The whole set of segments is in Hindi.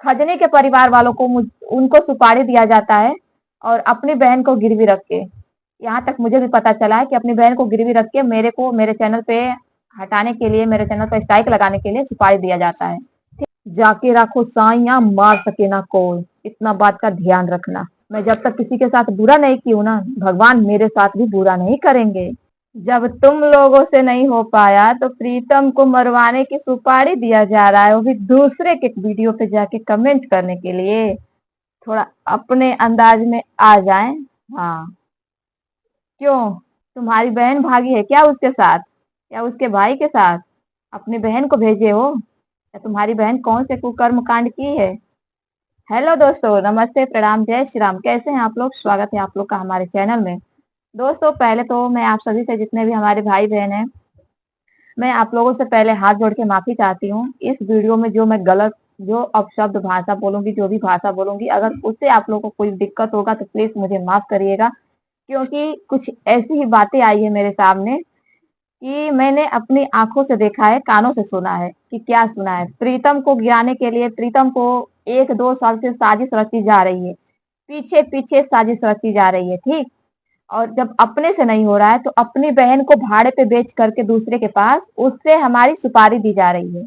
खजनी के परिवार वालों को उनको सुपारी दिया जाता है और अपनी बहन को गिरवी रख के, यहाँ तक मुझे भी पता चला है कि अपनी बहन को गिरवी रख के मेरे को मेरे चैनल पे हटाने के लिए, मेरे चैनल पे स्ट्राइक लगाने के लिए सुपारी दिया जाता है। जाके रखो साइया, मार सके ना कोई, इतना बात का ध्यान रखना। मैं जब तक किसी के साथ बुरा नहीं की हूं ना, भगवान मेरे साथ भी बुरा नहीं करेंगे। जब तुम लोगों से नहीं हो पाया तो प्रीतम को मरवाने की सुपारी दिया जा रहा है, वो भी दूसरे के वीडियो पे जाके कमेंट करने के लिए। थोड़ा अपने अंदाज में आ जाएं। हाँ, क्यों, तुम्हारी बहन भागी है क्या उसके साथ या उसके भाई के साथ? अपनी बहन को भेजे हो या तुम्हारी बहन कौन से कुकर्म कांड की है? हेलो दोस्तों, नमस्ते, प्रणाम, जय श्री राम। कैसे हैं आप लोग? स्वागत है आप लोग का हमारे चैनल में। दोस्तों, पहले तो मैं आप सभी से, जितने भी हमारे भाई बहन हैं, मैं आप लोगों से पहले हाथ जोड़ के माफी चाहती हूँ। इस वीडियो में जो मैं गलत, जो अपशब्द भाषा बोलूंगी, जो भी भाषा बोलूंगी, अगर उससे आप लोगों को कोई दिक्कत होगा तो प्लीज मुझे माफ करिएगा, क्योंकि कुछ ऐसी ही बातें आई है मेरे सामने कि मैंने अपनी आंखों से देखा है, कानों से सुना है। कि क्या सुना है? प्रीतम को गिराने के लिए, प्रीतम को 1-2 साल से साजिश रची जा रही है, पीछे पीछे साजिश रची जा रही है, ठीक। और जब अपने से नहीं हो रहा है तो अपनी बहन को भाड़े पे बेच करके दूसरे के पास, उससे हमारी सुपारी दी जा रही है।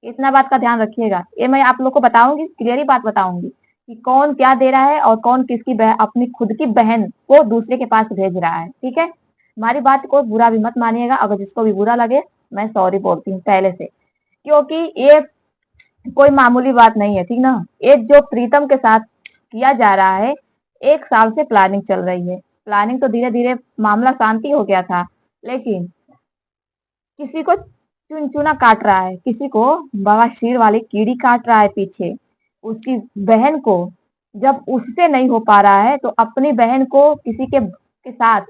इतना बात का ध्यान रखिएगा। ये मैं आप लोग को बताऊंगी, क्लियरली बात बताऊंगी कि कौन क्या दे रहा है और कौन किसकी अपनी खुद की बहन को दूसरे के पास भेज रहा है, ठीक है। हमारी बात को बुरा भी मत मानिएगा, अगर जिसको भी बुरा लगे मैं सॉरी बोलती हूँ पहले से, क्योंकि ये कोई मामूली बात नहीं है, ठीक ना। ये जो प्रीतम के साथ किया जा रहा है, 1 साल से प्लानिंग चल रही है। प्लानिंग तो धीरे धीरे मामला शांति हो गया था, लेकिन किसी को चुनचुना काट रहा है, किसी को बवासीर वाली कीड़ी काट रहा है पीछे। उसकी बहन को जब उससे नहीं हो पा रहा है तो अपनी बहन को किसी के साथ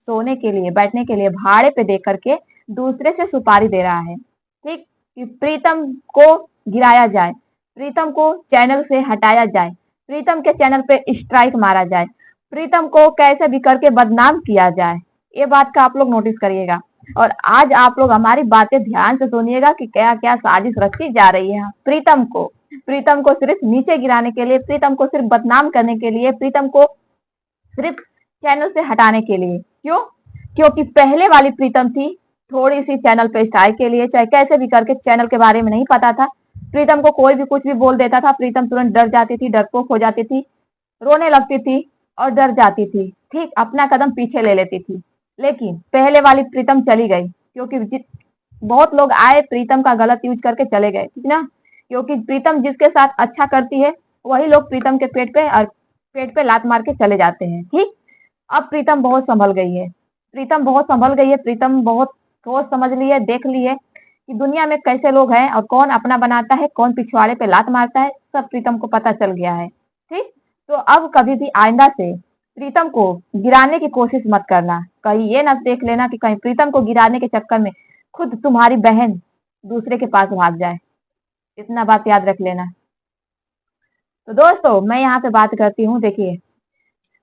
सोने के लिए, बैठने के लिए भाड़े पे दे करके दूसरे से सुपारी दे रहा है, ठीक। कि प्रीतम को गिराया जाए, प्रीतम को चैनल से हटाया जाए, प्रीतम के चैनल पे स्ट्राइक मारा जाए, प्रीतम को कैसे भी करके बदनाम किया जाए। ये बात का आप लोग नोटिस करिएगा। और आज आप लोग हमारी बातें ध्यान से सुनिएगा कि क्या क्या साजिश रची जा रही है प्रीतम को, प्रीतम को सिर्फ नीचे गिराने के लिए, प्रीतम को सिर्फ बदनाम करने के लिए, प्रीतम को सिर्फ चैनल से हटाने के लिए। क्यों? क्योंकि पहले वाली प्रीतम थी, थोड़ी सी चैनल पे स्ट्राइक के लिए, चाहे कैसे भी करके, चैनल के बारे में नहीं पता था, प्रीतम को कोई भी कुछ भी बोल देता था, प्रीतम तुरंत डर जाती थी, डरपोक हो जाती थी, रोने लगती थी और डर जाती थी, ठीक, अपना कदम पीछे ले लेती थी। लेकिन पहले वाली प्रीतम चली गई, क्योंकि बहुत लोग आए प्रीतम का गलत यूज करके चले गए, ठीक ना। क्योंकि प्रीतम जिसके साथ अच्छा करती है वही लोग प्रीतम के पेट पे लात मार के चले जाते हैं, ठीक। अब प्रीतम बहुत संभल गई है, प्रीतम बहुत संभल गई है, प्रीतम बहुत सोच समझ ली है, देख ली है कि दुनिया में कैसे लोग हैं और कौन अपना बनाता है, कौन पिछवाड़े पे लात मारता है, सब प्रीतम को पता चल गया है, ठीक। तो अब कभी भी आइंदा से प्रीतम को गिराने की कोशिश मत करना। कहीं ये ना देख लेना कि कहीं प्रीतम को गिराने के चक्कर में खुद तुम्हारी बहन दूसरे के पास भाग जाए। इतना बात याद रख लेना। तो दोस्तों, मैं यहाँ पे बात करती हूँ। देखिए,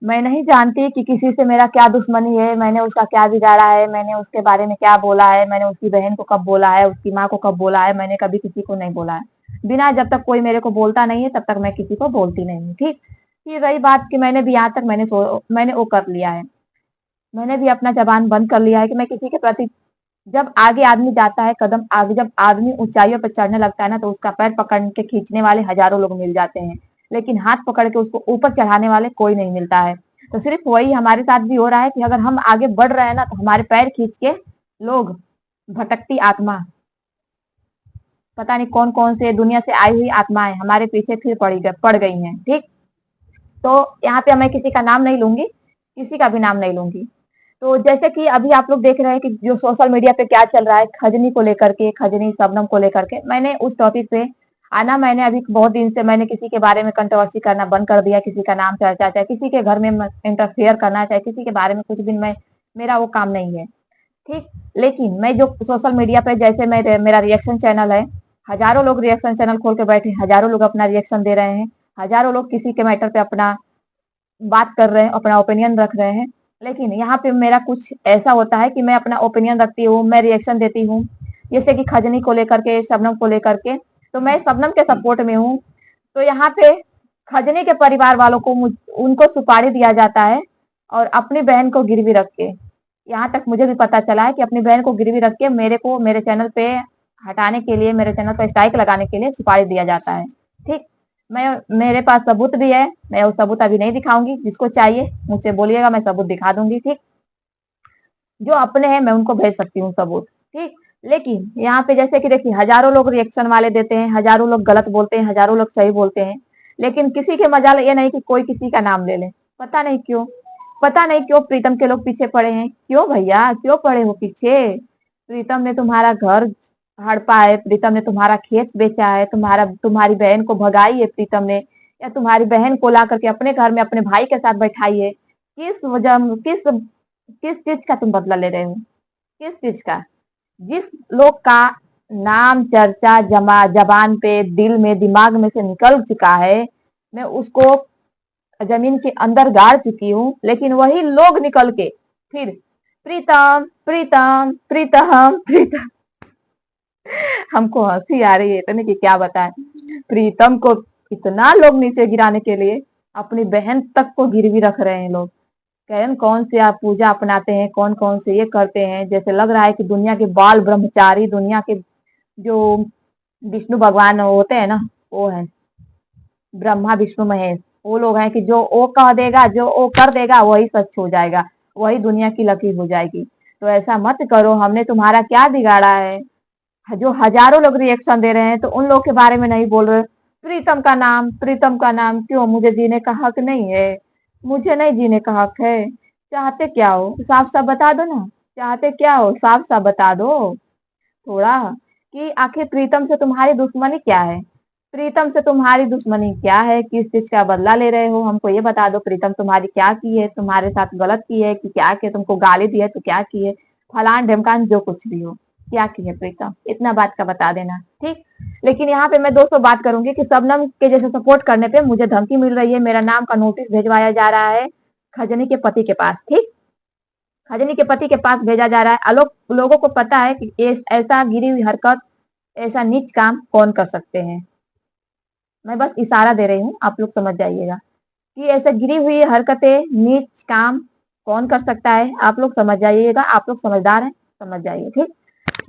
मैं नहीं जानती कि किसी से मेरा क्या दुश्मनी है, मैंने उसका क्या बिगाड़ा है, मैंने उसके बारे में क्या बोला है, मैंने उसकी बहन को कब बोला है, उसकी माँ को कब बोला है। मैंने कभी किसी को नहीं बोला है। बिना, जब तक कोई मेरे को बोलता नहीं है तब तक मैं किसी को बोलती नहीं हूँ, ठीक। ये रही बात कि मैंने भी यहाँ तक मैंने वो कर लिया है, मैंने भी अपना जबान बंद कर लिया है कि मैं किसी के प्रति, जब आगे आदमी जाता है कदम आगे, जब आदमी ऊंचाइयों पर चढ़ने लगता है ना, तो उसका पैर पकड़ के खींचने वाले हजारों लोग मिल जाते हैं, लेकिन हाथ पकड़ के उसको ऊपर चढ़ाने वाले कोई नहीं मिलता है। तो सिर्फ वही हमारे साथ भी हो रहा है कि अगर हम आगे बढ़ रहे हैं ना, तो हमारे पैर खींच के लोग, भटकती आत्मा, पता नहीं कौन कौन से दुनिया से आई हुई आत्माएं हमारे पीछे फिर पड़ गई हैं, ठीक। तो यहाँ पे मैं किसी का नाम नहीं लूंगी, किसी का भी नाम नहीं लूंगी। तो जैसे कि अभी आप लोग देख रहे हैं कि जो सोशल मीडिया पे क्या चल रहा है, खजनी को लेकर के, खजनी शबनम को लेकर के, मैंने उस टॉपिक पे आना, मैंने अभी बहुत दिन से मैंने किसी के बारे में कंट्रोवर्सी करना बंद कर दिया। किसी का नाम चर्चा, चाहे किसी के घर में इंटरफेयर करना, चाहे किसी के बारे में कुछ भी, मैं, मेरा वो काम नहीं है, ठीक। लेकिन मैं जो सोशल मीडिया पे, जैसे मेरा रिएक्शन चैनल है, हजारों लोग रिएक्शन चैनल खोल के बैठे, हजारों लोग अपना रिएक्शन दे रहे हैं, हजारों लोग किसी के मैटर पे अपना बात कर रहे हैं, अपना ओपिनियन रख रहे हैं। लेकिन यहाँ पे मेरा कुछ ऐसा होता है कि मैं अपना ओपिनियन रखती हूँ, मैं रिएक्शन देती हूँ, जैसे कि खजनी को लेकर के, शबनम को लेकर के, तो मैं शबनम के सपोर्ट में हूँ। तो यहाँ पे खजनी के परिवार वालों को उनको सुपारी दिया जाता है और अपनी बहन को गिरवी रख के, यहाँ तक मुझे भी पता चला है कि अपनी बहन को गिरवी रख के मेरे को मेरे चैनल पे हटाने के लिए, मेरे चैनल पर स्ट्राइक लगाने के लिए सुपारी दिया जाता है। ठीक, मैं मेरे पास सबूत भी है, मैं वो सबूत अभी नहीं दिखाऊंगी, जिसको चाहिए मुझसे बोलिएगा, मैं सबूत दिखा दूंगी। ठीक, जो अपने हैं मैं उनको भेज सकती हूँ सबूत। ठीक, लेकिन यहाँ पे जैसे कि देखिए हजारों लोग रिएक्शन वाले देते हैं, हजारों लोग गलत बोलते हैं, हजारों लोग सही बोलते हैं, लेकिन किसी के मजाल ये नहीं कि कोई किसी का नाम ले ले। पता नहीं क्यों, पता नहीं क्यों प्रीतम के लोग पीछे पड़े हैं। क्यों भैया, क्यों पड़े हो पीछे? प्रीतम ने तुम्हारा घर हड़पा है, प्रीतम ने तुम्हारा खेत बेचा है, तुम्हारी बहन को भगाई है प्रीतम ने, या तुम्हारी बहन को ला करके अपने घर में अपने भाई के साथ बैठाई है। किस वजह, किस किस चीज का तुम बदला ले रहे हो? किस चीज का? जिस लोग का नाम चर्चा जबान पे, दिल में, दिमाग में से निकल चुका है, मैं उसको जमीन के अंदर गाड़ चुकी हूँ, लेकिन वही लोग निकल के फिर प्रीतम प्रीतम प्रीतम प्रीतम, हमको हंसी आ रही है इतने कि क्या बताएं। प्रीतम को इतना लोग नीचे गिराने के लिए अपनी बहन तक को गिरवी रख रहे हैं लोग। कौन कौन से आप पूजा अपनाते हैं, कौन कौन से ये करते हैं, जैसे लग रहा है कि दुनिया के बाल ब्रह्मचारी, दुनिया के जो विष्णु भगवान होते हैं ना, वो है ब्रह्मा विष्णु महेश, वो लोग हैं कि जो वो कह देगा, जो वो कर देगा वही सच हो जाएगा, वही दुनिया की लकीर हो जाएगी। तो ऐसा मत करो, हमने तुम्हारा क्या बिगाड़ा है? जो हजारों लोग रिएक्शन दे रहे हैं तो उन लोग के बारे में नहीं बोल रहे। प्रीतम का नाम, प्रीतम का नाम क्यों? मुझे जीने का हक नहीं है? मुझे नहीं जीने का हक है? चाहते क्या हो साफ साफ बता दो ना, चाहते क्या हो साफ साफ बता दो थोड़ा, कि आखिर प्रीतम से तुम्हारी दुश्मनी क्या है? प्रीतम से तुम्हारी दुश्मनी क्या है? किस चीज का बदला ले रहे हो? हमको ये बता दो, प्रीतम तुम्हारी क्या की है? तुम्हारे साथ गलत की है कि क्या किया? तुमको गाली दी है तो क्या की है? फलान ढमकान जो कुछ भी हो, क्या की है प्रीतम? इतना बात का बता देना। ठीक, लेकिन यहाँ पे मैं दोस्तों बात करूंगी कि शबनम के जैसे सपोर्ट करने पे मुझे धमकी मिल रही है, मेरा नाम का नोटिस भिजवाया जा रहा है खजनी के पति के पास। ठीक, खजनी के पति के पास भेजा जा रहा है। आलोक लोगों को पता है कि ऐसा गिरी हुई हरकत, ऐसा नीच काम कौन कर सकते हैं। मैं बस इशारा दे रही हूँ, आप लोग समझ जाइएगा कि ऐसे गिरी हुई हरकतें, नीच काम कौन कर सकता है। आप लोग समझ जाइएगा, आप लोग समझदार हैं, समझ जाइए। ठीक,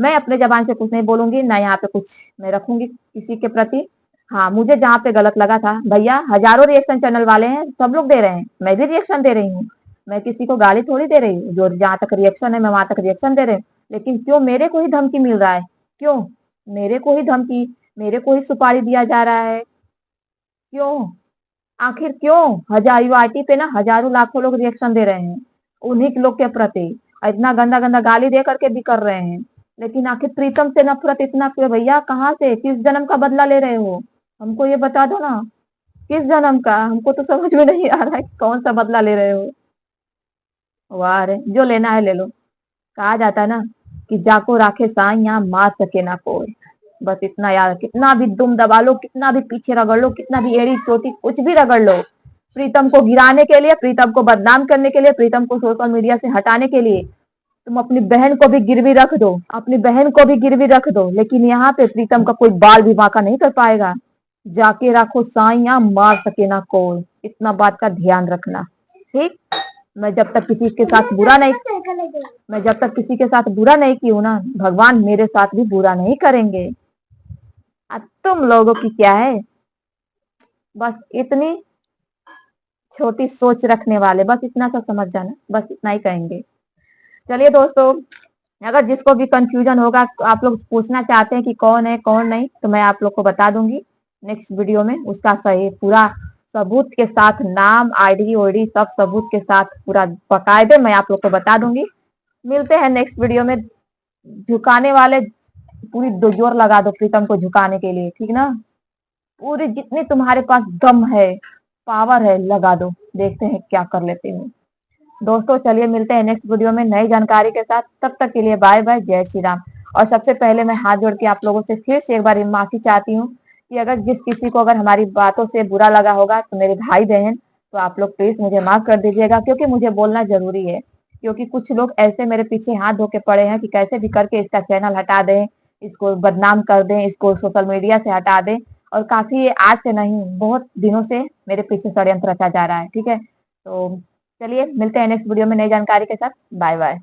मैं अपने जबान से कुछ नहीं बोलूंगी, ना यहाँ पे कुछ मैं रखूंगी किसी के प्रति। हाँ, मुझे जहाँ पे गलत लगा था भैया, हजारों रिएक्शन चैनल वाले हैं, सब लोग दे रहे हैं, मैं भी रिएक्शन दे रही हूँ, मैं किसी को गाली थोड़ी दे रही हूँ। जो जहाँ तक रिएक्शन है मैं वहां तक रिएक्शन दे रही हूँ, लेकिन क्यों मेरे को ही धमकी मिल रहा है? क्यों मेरे को ही धमकी, मेरे को ही सुपारी दिया जा रहा है? क्यों? आखिर क्यों? हजार यूआईटी पे ना हजारों लाखों लोग रिएक्शन दे रहे हैं उन्हीं के लोग के प्रति, इतना गंदा गंदा गाली दे करके भी कर रहे हैं, लेकिन आखिर प्रीतम से नफरत इतना क्यों भैया? कहाँ से, किस जन्म का बदला ले रहे हो? हमको ये बता दो ना, किस जन्म का? हमको तो समझ में नहीं आ रहा है कौन सा बदला ले रहे हो। वाह रे, जो लेना है ले लो। कहा जाता है ना कि जाको राखे साइया मार सके ना कोई। बस इतना याद, कितना भी दुम दबा लो, कितना भी पीछे रगड़ लो, कितना भी एड़ी चोटी कुछ भी रगड़ लो, प्रीतम को गिराने के लिए, प्रीतम को बदनाम करने के लिए, प्रीतम को सोशल मीडिया से हटाने के लिए तुम अपनी बहन को भी गिरवी रख दो, अपनी बहन को भी गिरवी रख दो, लेकिन यहाँ पे प्रीतम का कोई बाल भी बांका नहीं कर पाएगा। जाके रखो साइया मार सके ना कोई, इतना बात का ध्यान रखना। ठीक, मैं जब तक किसी के साथ बुरा नहीं मैं जब तक किसी के साथ बुरा नहीं की हूं ना, भगवान मेरे साथ भी बुरा नहीं करेंगे। अब तुम लोगों की क्या है, बस इतनी छोटी सोच रखने वाले, बस इतना सा समझ जाना, बस इतना ही कहेंगे। चलिए दोस्तों, अगर जिसको भी कंफ्यूजन होगा, आप लोग पूछना चाहते हैं कि कौन है कौन नहीं, तो मैं आप लोग को बता दूंगी नेक्स्ट वीडियो में, उसका सही पूरा सबूत के साथ, नाम आईडी ओडी सब सबूत के साथ पूरा बकायदे मैं आप लोग को बता दूंगी। मिलते हैं नेक्स्ट वीडियो में। झुकाने वाले पूरी दो जोर लगा दो प्रीतम को झुकाने के लिए, ठीक ना? पूरी जितनी तुम्हारे पास दम है, पावर है, लगा दो, देखते हैं क्या कर लेते हो। दोस्तों चलिए मिलते हैं नेक्स्ट वीडियो में नई जानकारी के साथ, तब तक के लिए बाय बाय, जय श्री राम। और सबसे पहले मैं हाथ जोड़ के आप लोगों से फिर से एक बार माफी चाहती हूँ कि अगर जिस किसी को अगर हमारी बातों से बुरा लगा होगा, तो मेरे भाई बहन, तो आप लोग प्लीज मुझे माफ कर दीजिएगा, क्योंकि मुझे बोलना जरूरी है। क्योंकि कुछ लोग ऐसे मेरे पीछे हाथ धो के पड़े हैं कि कैसे भी करके इसका चैनल हटा दें, इसको बदनाम कर दें, इसको सोशल मीडिया से हटा दें, और काफी आज से नहीं, बहुत दिनों से मेरे पीछे षड्यंत्र रचा जा रहा है। ठीक है, तो चलिए मिलते हैं नेक्स्ट वीडियो में नई जानकारी के साथ। Bye bye.